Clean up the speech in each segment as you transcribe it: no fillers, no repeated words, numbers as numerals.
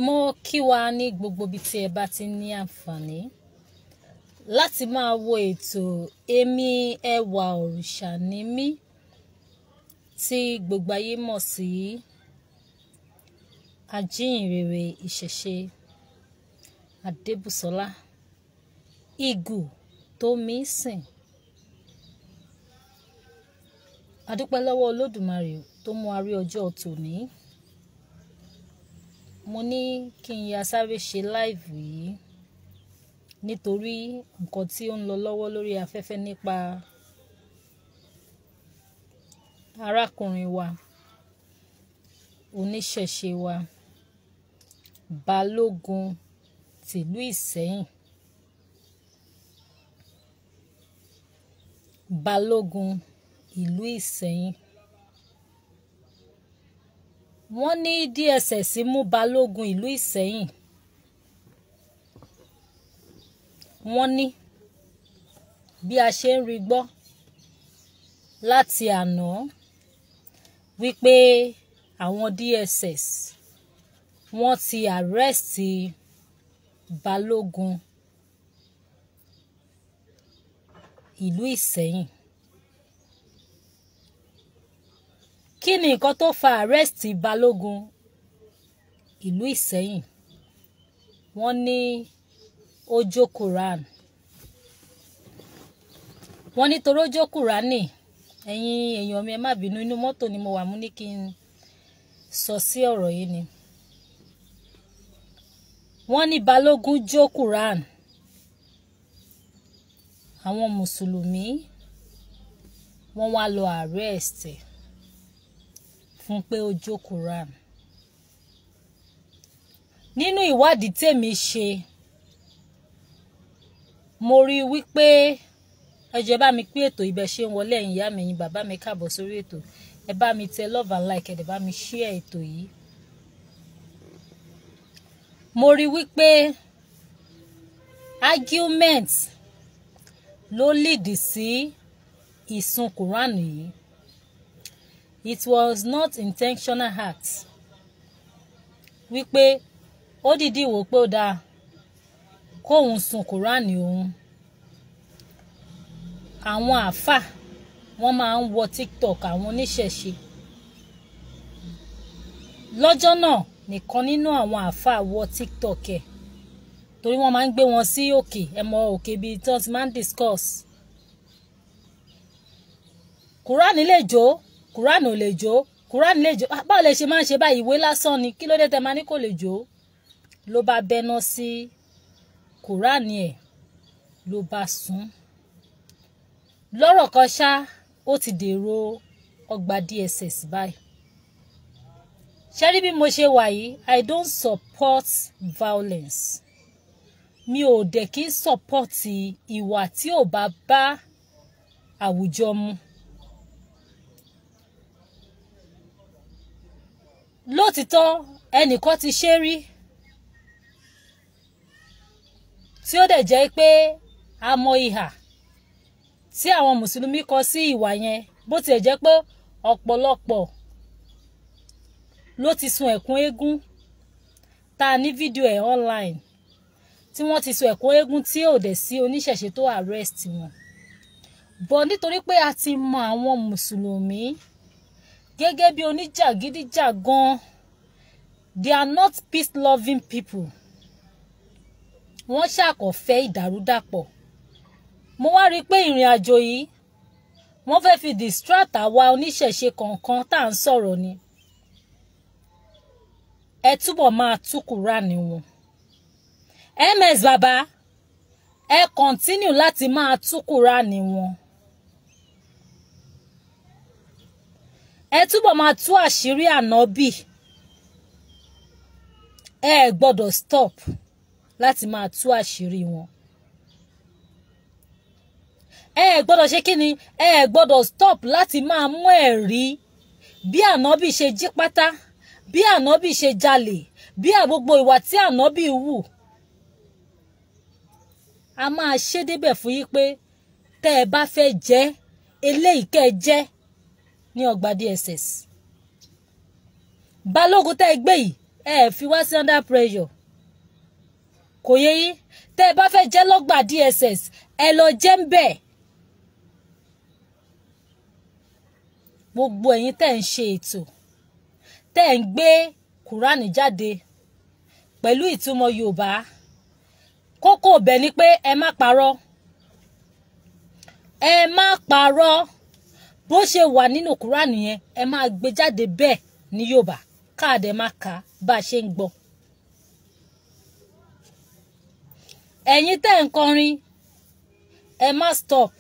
Mo kí wa ní gbogbo ibi tí ẹ bá ti ní àǹfààní láti máa wo ètò Èmi Ẹwà Òrìṣà ni mí tí gbogbo ayé mọ̀ sí Ajíhìnrere Ìṣẹ̀ṣe Adébùsọ́lá Ìgù Tómísìn. A dúpẹ́ lọ́wọ́ Olódùmarè tó mú a rí ọjọ́ tòní. Mo ní kí n ya sáré ṣe láìvù yìí nítorí nǹkan tí ó ń lọ lọ́wọ́ lórí afẹ́fẹ́ nípa arákùnrin wa oníṣẹ̀ṣe wa Balógun tìlú Ìsẹ́yìn. Balógun ìlú Ìsẹ́yìn. Wọ́n ní DSS mú Balógun ìlú Ìsẹ́yìn. Wọ́n ní bí a ṣe ń rí gbọ́ láti àná wípé àwọn DSS wọ́n ti àrẹ́sì Balógun ìlú Ìsẹ́yìn. Kí ni nǹkan tó fa àrẹ́sì Balógun ìlú Ìsẹ́yìn? Wọ́n ní ó jó Quran. Wọ́n ní torí ó jó Kùránì. Ẹ̀yin èèyàn mi ẹ má bínú, inú mọ́tò ni mo wà, mú ní kí n sọ sí ọ̀rọ̀ yìí ni. Wọ́n ní Balógun jó Quran. Àwọn Mùsùlùmí wọ́n wá lọ arrest fún pé ó jó Quran. Nínú ìwádìí tèmi ṣe, mo rí wípé ẹ jẹ́ bá mi pín ètò ibẹ̀ ṣe ń wọlé, ẹ̀yin ìyá mi, ẹ̀yin bàbá mi káàbọ̀ sórí ètò. Ẹ bá mi tẹ love and like, ẹ dẹ̀ bá mi share ètò yìí. Mo rí wípé argument ló lead sí ìsun Quran yìí. It was not intentional act. Wípé ó dìdí wò pé ó dáa kóun sun Quran òun. Àwọn àfà wọ́n máa ń wọ TikTok, àwọn oníṣẹ̀ṣe. Lọ́jọ́ náà nìkan nínú àwọn àfà wọ TikTok ẹ̀ torí wọ́n máa ń gbé wọn sí òkè, ẹ mọ òkè bíi tí wọ́n ti máa ń discuss. Quran lè jó, Quran ò lè jó, Quran lè jó. Báwo lè ṣe máa ń ṣe báyìí? Ìwé lásán ni, kí ló dé tẹ́ máa ní kò lè jó? Ló bá bẹ́ná sí Quran ẹ̀ ló bá sùn. Lọ́rọ̀ kan ṣá, ó ti dèrò ọgbà DSS báyìí. Ṣé rí bí mo ṣe wà yìí? I don't support violence. Mi ò dẹ̀ kí n support ìwà tí ò bá bá àwùjọ mu. Lótìtọ́ ẹnìkan ti ṣe rí tí ó dẹ̀ jẹ́ pé a mọ ìhà tí àwọn Mùsùlùmí kọ sí ìwà yẹn, bó tiẹ̀ jẹ́ pé ọ̀pọ̀lọpọ̀ ló ti sun ẹ̀kún eégún tá a ní fídíò ẹ̀ online tí wọ́n ti sun ẹ̀kún eégún tí ò dẹ̀ sí oníṣẹ̀ṣe tó arrest wọn. Bọ̀ nítorí pé a ti mọ àwọn Mùsùlùmí gẹ́gẹ́ bí oníjàgídíjàgan, they are not peace loving people. Wọ́n ṣàkọ̀fẹ́ ìdàrúdàpọ̀. Mo wá rí pé ìrìn àjò yìí wọ́n fẹ́ fi distract àwa oníṣẹ̀ṣe kọ̀ọ̀kan tá à ń sọ̀rọ̀ ni. Ẹ túbọ̀ máa tú Quran wọn. MS bàbá, ẹ continue láti máa tú Quran wọn. Ẹ túbọ̀ máa tú àṣírí ànábì. Ẹ gbọ́dọ̀ stop láti máa tú àṣírí wọn. Ẹ gbọ́dọ̀ ṣe kí ni? Ẹ gbọ́dọ̀ stop láti máa mú ẹ̀rí bí ànábì ṣe jí pátá, bí ànábì ṣe jalè, bí gbogbo ìwà tí ànábì wù. A máa ṣe débẹ̀ fún yín pé tẹ́ ẹ bá fẹ́ jẹ́ eléyìí kẹ́ ẹ jẹ́ ní ọgbà DSS. Balógun tẹ́ ẹ gbé yìí ẹ fi wá sí under pressure kò yé yín tẹ́ ẹ bá fẹ́ jẹ́ lọ́gbà DSS ẹ lọ jẹ́ ń bẹ̀. Gbogbo ẹ̀yin tẹ́ ń ṣe ètò tẹ́ ń gbé Kùránì jáde pẹ̀lú ìtumọ̀ Yorùbá kókó ọbẹ̀ ni pé ẹ má parọ́, ẹ má parọ́ bó ṣe wà nínú Kùránì yẹn ẹ máa gbé jáde bẹ́ẹ̀ ní Yorùbá káàdẹ̀ má ka bá a ṣe ń gbọ́. Ẹ̀yin tẹ́ ń kọrin ẹ má stop,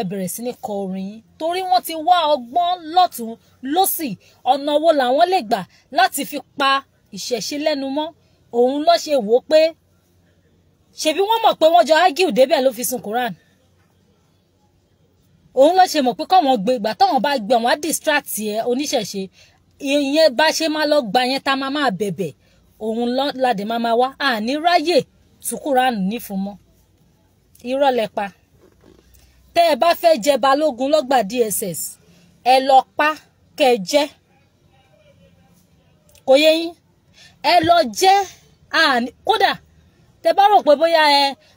ẹ bẹ̀rẹ̀ sí ní kọ orin yín torí wọ́n ti wá ọgbọ́n lọ́tún lọ́sì ọ̀nà wo làwọn lè gbà láti fi pa ìṣẹ̀ṣe lẹ́nu mọ́. Òun ló ṣe wò ó pé ṣebí wọ́n mọ̀ pé wọ́n jọ ágíù débẹ̀ ló fi sun Quran. Òun ló ṣe mọ̀ pé káwọn gbé ìgbà táwọn bá gbé àwọn á distract ẹ oníṣẹ̀ṣe ìyẹn bá ṣe máa lọ gbà yẹn tá máa bẹ̀bẹ̀ òun ládé máa wá àní ráyè tú Quran ní fún mọ́. Irọ́ lẹ pa. Tẹ́ ẹ bá fẹ́ jẹ balógun lọ́gbà DSS ẹ lọ pa kẹ́ jẹ́ kò yé yín ẹ lọ jẹ́ kódà tẹ́ bá rò pé bóyá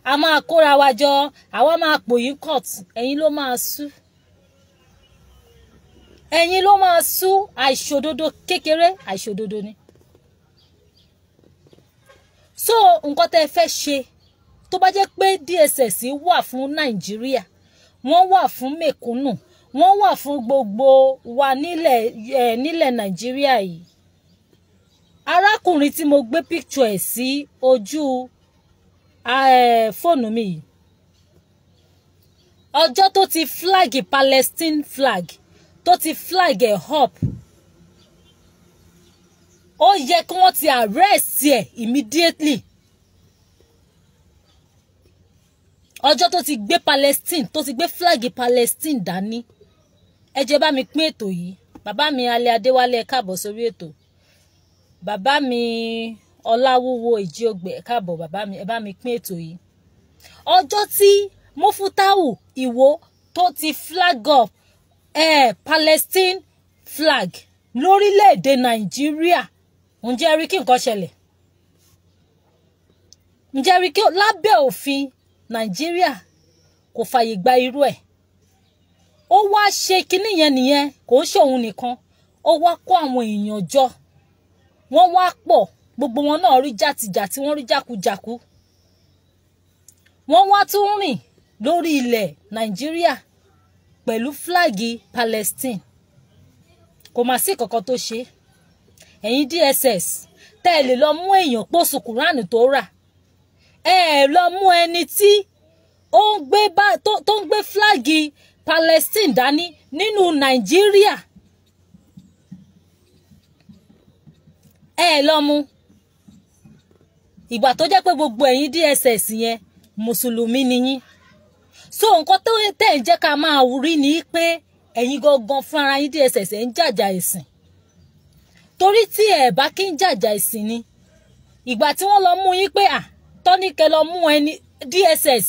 a máa kóra wa jọ àwa máa pò yín court ẹ̀yin ló máa sú ẹ̀yin ló máa sú àìṣòdodo kékeré àìṣòdodo ni. So nǹkan tẹ́ fẹ́ ṣe tó bá jẹ́ pé DSS wà fún Nàìjíríà wọ́n wà fún mẹ̀kúnnù wọ́n wà fún gbogbo wa nílẹ̀ Nàìjíríà yìí. Arákùnrin tí mo gbé picture ẹ̀ sí ojú fóònù mi yìí ọjọ́ tó ti flag Palestine flag tó ti flag ẹ̀ up ó yẹ kí wọ́n ti arrest ẹ̀ immediately. Ọjọ́ tó ti gbé Palestine tó ti gbé flag Palestine dání. Ẹ jẹ́ bá mi pín ètò yìí bàbá mi Alẹ́ Adéwálé ẹ káàbọ̀ sórí ètò bàbá mi Ọláwúwo Ìjíògbè ẹ káàbọ̀ bàbá mi ẹ bá mi pín ètò yìí. Ọjọ́ tí Mufutau Ìwó tó ti flag up Palestine flag lórílẹ̀‐èdè Nàìjíríà ǹjẹ́ rí kí nǹkan ṣẹlẹ̀ ǹjẹ́ rí kí lábẹ́ òfin Nàìjíríà kò fàyè gba irú ẹ̀. Ó wá ṣe kinní yẹn nìyẹn kò ń ṣòun nìkan ó wá kó àwọn èèyàn jọ wọ́n wá pọ̀ gbogbo wọn náà rí jàtìjàtì wọ́n rí jákujàku wọ́n wá tún rìn lórí ilẹ̀ Nàìjíríà pẹ̀lú flagi Palestine kò mà sí kankan tó ṣe. Ẹ̀yin DSS tẹ́ ẹ lè lọ mú èèyàn pósù Kùránì tó rà ẹ lọ mú ẹni tí ó ń gbé flagi Palestine dání nínú Nàìjíríà ẹ lọ mú ìgbà tó jẹ́ pé gbogbo ẹ̀yin DSS yẹn mùsùlùmí ni yín. So nǹkan tó tẹ̀ ń jẹ́ ká máa rí ni pé ẹ̀yin gangan fún ara yín DSS ẹ̀ ń jàjà ẹ̀sìn torí tí ẹ̀ bá kí ń jàjà ẹ̀sìn ni ìgbà tí wọ́n lọ mú yín pé tọ́níkẹ́ lọ mú ẹni DSS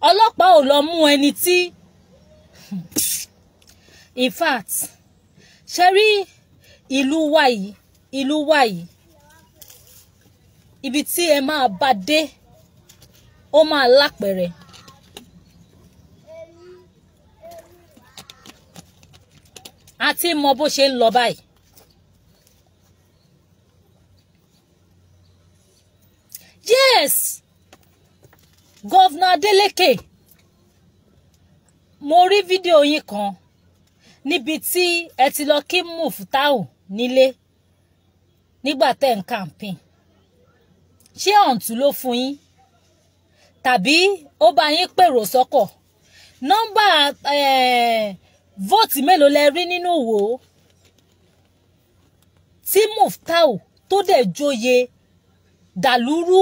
ọlọ́pàá ò lọ mú ẹni tí in fact ṣe rí ìlú wa yìí ibi tí ẹ máa bá dé ó máa lápẹẹrẹ. Àti mọ bó ṣe ń lọ báyìí. Yes, Governor Adeleke mo rí fídíò yín kan níbi tí ẹ ti lọ kí Mufutau nílé nígbà tẹ́ ń campaign. Ṣé ọ̀ǹtún ló fún yín tàbí ó bá yín pèrò sọ́kọ̀? Nọ́mbà vote mélòó lẹ rí nínú Ìwó tí Mufutau tó dẹ̀ joyè dàlúrú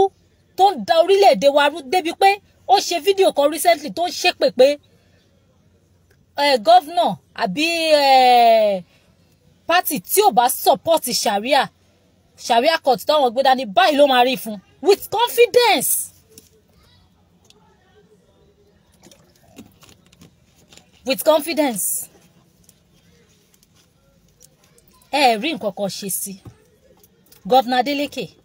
tó ń da orílẹ̀-èdè wa rú débi pé ó ṣe fídíò kan recently tó ń ṣépè pé gọ́vnà àbí pátì tí ò bá support sharia court táwọn gbé dání báyìí ló máa rí fún with confidence. With confidence. Rí nǹkan kan ṣe sí Governor Adeleke,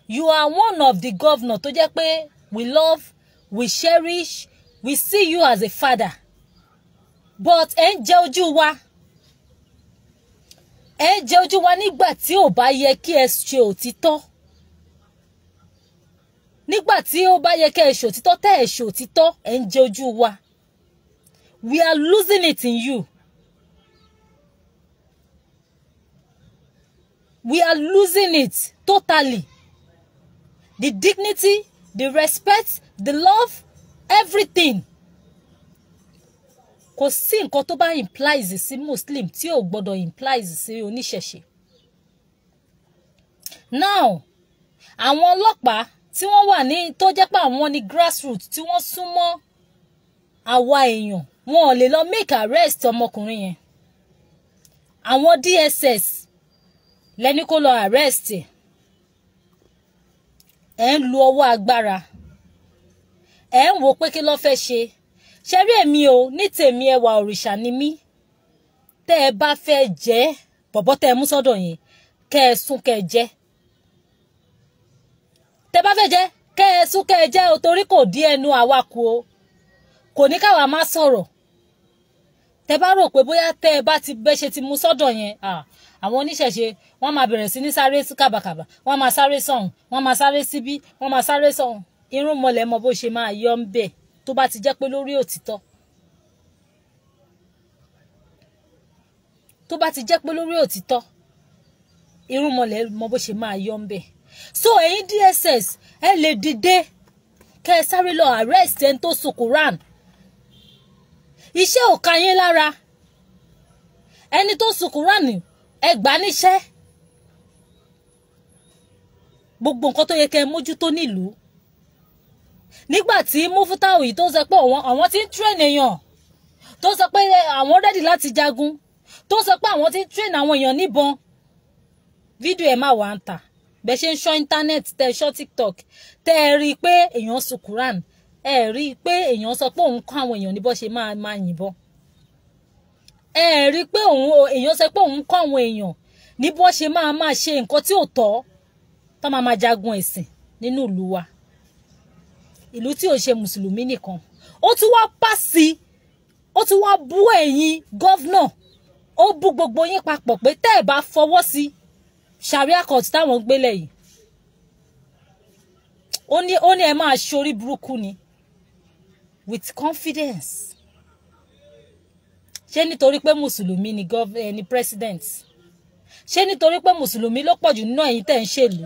you are one of the governor tó jẹ́ pé we love, we cherish, we see you as a father. But ẹ ń jẹ ojú wa. Ẹ ń jẹ ojú wa nígbà tí ò bá yẹ kí ẹ ṣe òtítọ́. Nígbà tí ó bá yẹ kí ẹ ṣe òtítọ́ tẹ́ ẹ ṣe òtítọ́, ẹ ń jẹ ojú wa. We are losing it in you. We are losing it totally. The dignity, the respect, the love, everything. Kò sí nǹkan tó bá implies sí Muslim tí ò gbọ́dọ̀ implies sí oníṣẹ̀ṣe. Now, àwọn ọlọ́pàá tí wọ́n wà ní tó jẹ́ pé àwọn ní grassroots tí wọ́n súnmọ́ àwa èèyàn, wọn ò lè lọ make arrest ọmọkùnrin yẹn. Àwọn DSS lẹ́ni kó lọ arrest ẹ̀ ń lo ọwọ́ agbára. Ẹ̀ ń wò pé kí ló fẹ́ ṣe. Ṣé rí èmi o, ní tèmi ẹwà òrìṣà ni mí. Tẹ́ ẹ bá fẹ́ jẹ bọ̀bọ́ tẹ́ ẹ mú sọ́dọ̀ yẹn, kẹ́ ẹ sún kẹ́ ẹ jẹ. Tẹ́ bá fẹ́ jẹ, kẹ́ ẹ sún kẹ́ ẹ jẹ o, torí kò dí ẹnu àwa kù o. Kò ní káwa má sọ̀rọ̀. Tẹ́ bá rò pé bóyá tẹ́ ẹ bá ti bẹ́ ṣe ti mú sọ́dọ̀ yẹn, àwọn oníṣẹ̀ṣe wọ́n máa bẹ̀rẹ̀ sí ní sáré sí kàbàkàbà, wọ́n máa sáré sọ̀hún, wọ́n máa sáré síbí, wọ́n máa sáré sọ̀hún. Irun mọlẹ̀ mọ bó ṣe máa yọ ń bẹ̀ tó bá ti jẹ́ pé lórí òtítọ́. Tó bá ti jẹ́ pé lórí òtítọ́, irun mọlẹ̀ mọ bó ṣe máa yọ ń bẹ̀. So ẹ̀yin DSS ẹ lè dìde kẹ́ ẹ sáré lọ arrest ẹni tó sun Quran. Iṣẹ́ ò ka yín lára. Ẹni tó sun Quran ẹ gbà níṣẹ́. Gbogbo nǹkan tó yẹ kẹ́ ẹ mójútó nílùú. Nígbà tí Mufutau yìí tó sọ pé àwọn tí ń train èèyàn, tó sọ pé àwọn ready láti jagun, tó sọ pé àwọn tí ń train àwọn èèyàn níbọn, fídíò ẹ̀ máa wà ń tà. Bẹ́ẹ̀ ṣe ń ṣọ́ internet, tẹ́ ẹ ṣọ́ TikTok, tẹ́ ẹ rí i pé èèyàn sun Quran, ẹ rí i pé èèyàn sọ pé òun kọ́ àwọn èèyàn ní bó ṣe máa yìnbọn. Ẹ rí i pé èèyàn sọ pé òun kọ́ àwọn èèyàn ní bó ṣe máa ṣe nǹkan tí ò tọ́ tó máa jagun ẹ̀sìn nínú ìlú wa. Ìlú tí ò ṣe mùsùlùmí nìkan. Ó tún wá pàṣí, ó tún wá bú ẹ̀yin gọ́vnà, ó bú gbogbo yín papọ̀ pé tẹ́ ẹ̀ bá fọwọ́ sí Sharia court táwọn gbélé yìí. Ó ní ẹ máa ṣorí burúkú ni. With confidence. Ṣé nítorí pé mùsùlùmí ni president? Ṣé nítorí pé mùsùlùmí ló pọ̀jù nínú ẹ̀yin tẹ́ ń ṣèlú?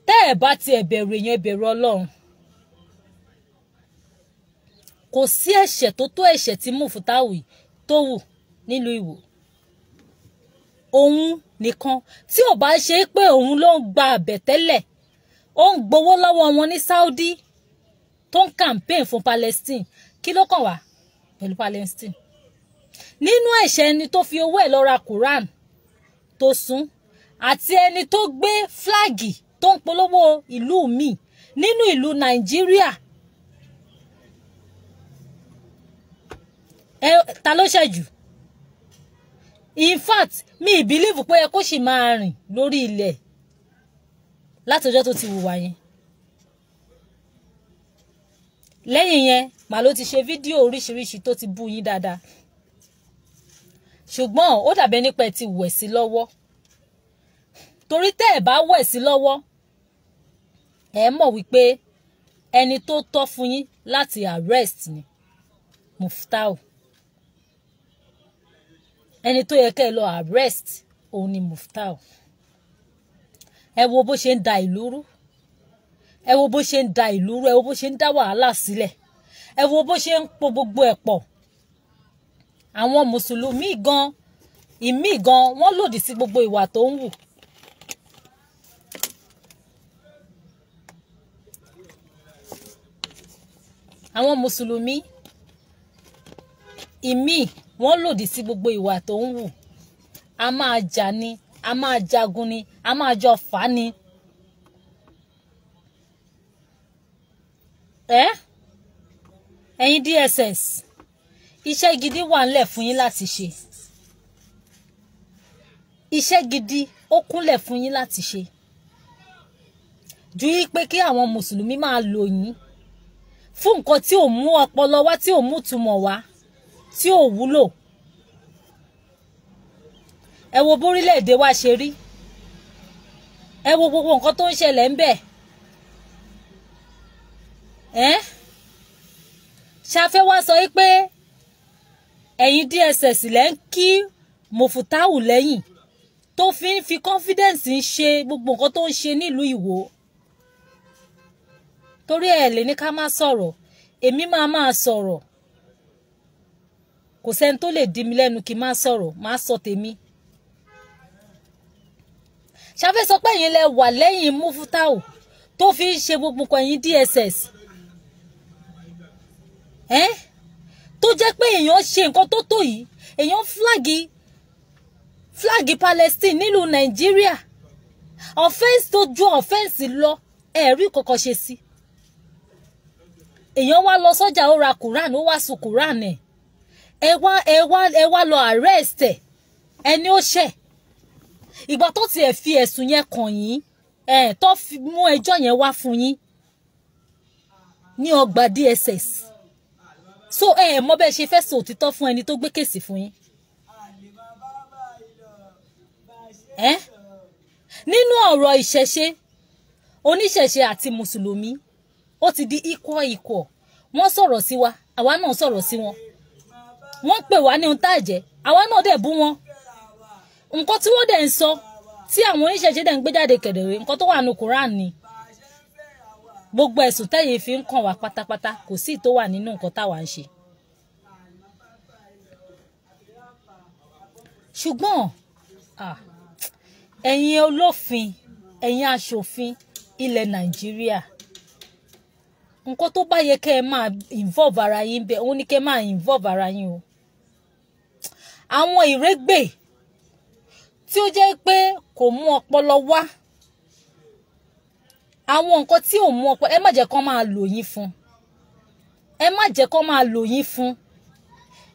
Tẹ́ ẹ̀ bá ti ẹ bẹ̀rù èèyàn, ẹ bẹ̀rù Ọlọ́run. Kò sí ẹ̀ṣẹ̀ tó tó ẹ̀ṣẹ̀ tí Mufutau tó wù nílùú Ìwó. Òun nìkan tí ò bá ṣe pé òun ló ń gba àbẹ̀tẹ́lẹ̀, ó ń gbowó lọ́wọ́ wọn ní Saudi tó ń campaign fún Palestine. Kí ló kàn wá pẹ̀lú Palestine? Nínú ẹ̀ṣẹ̀ ẹni tó fi owó ẹ̀ lọ ra Quran tó sún, àti ẹni tó gbé fúláàgì tó ń polówó ìlú mi nínú ìlú Nàìjíríà. Ta ló ṣẹ̀jù? In fact, mi believe pé ẹ kó sì máa rìn lórí ilẹ̀ látọjọ́ tó ti hùwà yẹn. Lẹ́yìn yẹn, màá ló ti ṣe fídíò oríṣiríṣi tó ti bú yín dáadáa. Ṣùgbọ́n ó dàbẹ́ nípa ẹ ti wẹ̀ sí lọ́wọ́. Torí tẹ́ ẹ̀ bá wẹ̀ sí lọ́wọ́, ẹ mọ̀ wípé ẹni tó tọ́ fún yín láti arrest ni Mufutau. Ẹni tó yẹ kẹ́ ẹ lọ arrest òun ni Mufutau. Ẹ wo bó ṣe ń da ìlú rú. Ẹ wo bó ṣe ń da ìlú rú. Ẹ wo bó ṣe ń dá wàhálà sílẹ̀. Ẹ wo bó ṣe ń po gbogbo ẹ̀ pọ̀. Àwọn mùsùlùmí ìmí gan wọ́n lòdì sí gbogbo ìwà tó ń wù. Àwọn mùsùlùmí ìmí wọ́n lòdì sí gbogbo ìwà tó ń wù. A máa jà ni, a máa jagun ni, a máa jọ fà ni. Ẹ̀yin DSS, iṣẹ́ gidi wà ńlẹ̀ fún yín láti ṣe. iṣẹ́ gidi ó kúnlẹ̀ fún yín láti ṣe ju yí pé kí àwọn mùsùlùmí máa lò yín fún nǹkan tí ò mú ọpọlọ wá, tí ò mú túmọ̀ wá, tí ò wúlò. Ẹ wo bórílẹ̀-èdè wa ṣe rí, ẹ wo gbogbo nǹkan tó ń ṣẹlẹ̀ ń bẹ̀. Ṣafẹ́ wá sọ pé ẹ̀yin DSS lẹ́ ń kí Mofutau lẹ́yìn tó fi confidence ń ṣe gbogbo nǹkan tó ń ṣe nílùú Ìwó. Torí ẹ̀ lè ní ká má sọ̀rọ̀, èmi máa sọ̀rọ̀. Kò sẹ́ni tó lè dí mi lẹ́nu kí n má sọ̀rọ̀, má sọ tèmi. Ṣafẹ́ sọ pé ẹ̀yin lẹ wà lẹ́yìn Mofutau tó fi ń ṣe gbogbo nǹkan ẹ̀yin DSS. Tó jẹ́ pé èèyàn ṣe nǹkan tó tó yìí, èèyàn flagi Palestine nílùú Nàìjíríà. Offense tó ju offense lọ, ẹ̀rí kọ̀kọ̀ ṣe sí. Èèyàn wá lọ sọ́jà ó ra Quran, ó wá sun Quran ẹ̀. Ẹ wá lọ arrest ẹ̀, ẹni ó ṣẹ̀. Ìgbà tó tiẹ̀ fi ẹ̀sùn yẹn kàn yín, tó fi mú ẹjọ́ yẹn wá fún yín ní ọgbà DSS. So mọ̀ bẹ́ẹ̀ ṣe fẹ́ sọ òtítọ́ fún ẹni tó gbé kèsì fún yín. Nínú ọ̀rọ̀ ìṣẹ̀ṣe, oníṣẹ̀ṣe àti mùsùlùmí ó ti di equal. Wọ́n sọ̀rọ̀ sí wa, àwa náà sọ̀rọ̀ sí wọn. Wọ́n pè wá ní ohun tá jẹ́, àwa náà dẹ̀ bú wọn. Nǹkan tí wọ́n dẹ̀ ń sọ tí àwọn oníṣẹ̀ṣe dẹ̀ ń gbé jáde kedere, nǹkan tó wà nínú Quran ni. Gbogbo ẹ̀sùn tẹ́yin fi ń kàn wá pátápátá kò sí tó wà nínú nǹkan táwa ń ṣe. Ṣùgbọ́n ẹ̀yin olófin, ẹ̀yin aṣòfin ilẹ̀ Nàìjíríà, nǹkan tó bá yẹ kẹ́ ẹ máa involve ara yín bẹ́ẹ̀, òun ni kẹ́ ẹ máa involve ara yín o. Àwọn ìrégbè tí ó jẹ́ pé kò mú ọpọlọ wá, àwọn nǹkan tí ò mú ọpọlọ, ẹ má jẹ́ kó máa lò yín fún. Ẹ má jẹ́ kó máa lò yín fún.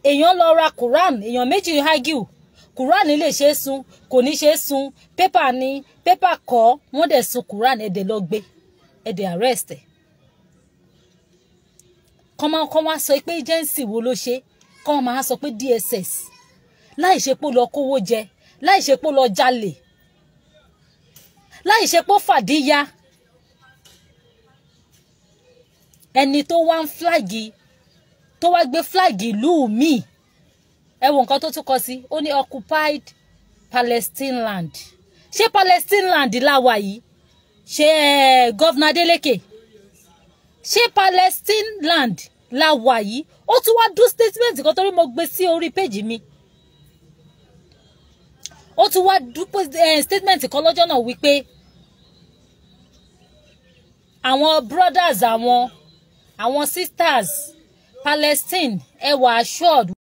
Èèyàn lọ ra Quran, èèyàn méjì argue. Quran lè ṣe é sun, kò ní ṣe é sun. Paper ni, paper kọ́, wọ́n dẹ̀ sun Quran, ẹ dẹ̀ lọ gbé, ẹ dẹ̀ arrest ẹ̀. Kọ́ máa sọ pé agency wo ló ṣe, kọ́ máa sọ pé DSS. Láì ṣe pé ó lọ kówó jẹ, láì ṣe pé ó lọ jalè, láì ṣe pé ó fàdíyà. Ẹni tó wá ń flagi, tó wá gbé flagi ìlú mi, ẹ wo nǹkan tó tún kọ sí, ó ní occupied Palestine land. Ṣé Palestine land láwa yìí? Ṣé Governor Adeleke? Ṣé Palestine land láwa yìí? Ó tún wá dú statement kan torí mo gbé sí orí page mi. Ó tún wá dú statement kan lọ́jọ́ náà wípé àwọn brothers, àwọn sisters Palestine ẹ wà assured